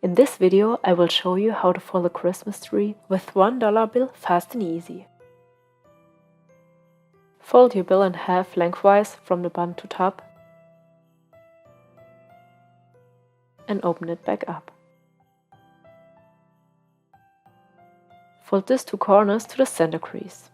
In this video I will show you how to fold a Christmas tree with $1 bill fast and easy. Fold your bill in half lengthwise from the bottom to top and open it back up. Fold these two corners to the center crease.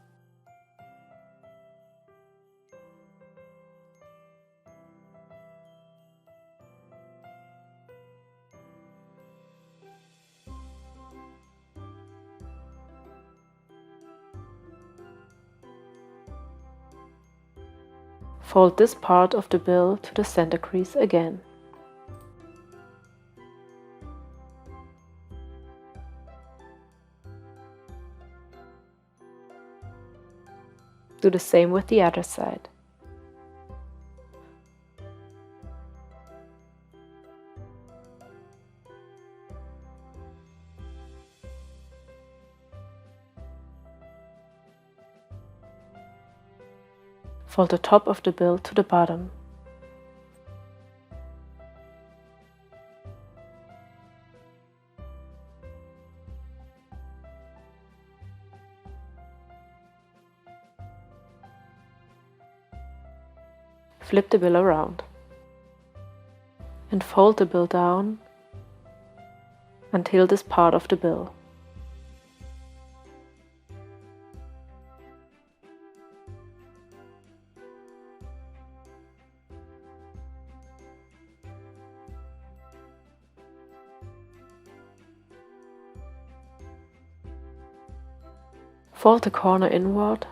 Fold this part of the bill to the center crease again. Do the same with the other side. Fold the top of the bill to the bottom. Flip the bill around and fold the bill down until this part of the bill. Fold the corner inward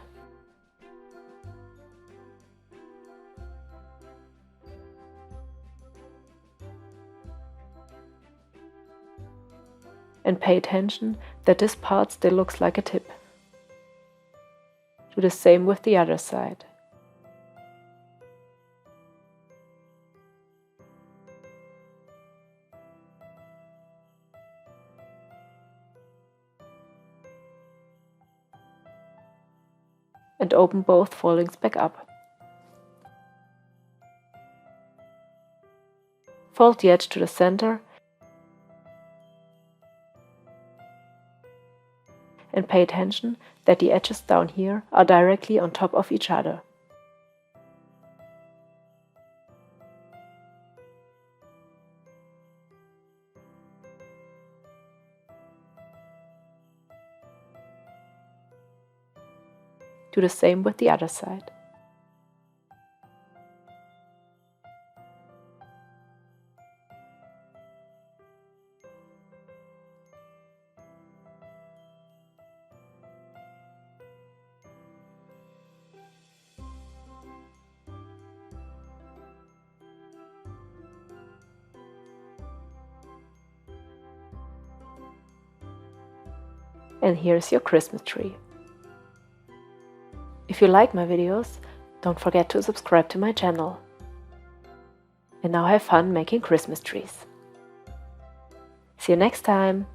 and pay attention that this part still looks like a tip. Do the same with the other side. And open both foldings back up. Fold the edge to the center and pay attention that the edges down here are directly on top of each other. Do the same with the other side. And here's your Christmas tree. If you like my videos, don't forget to subscribe to my channel. And now have fun making Christmas trees. See you next time!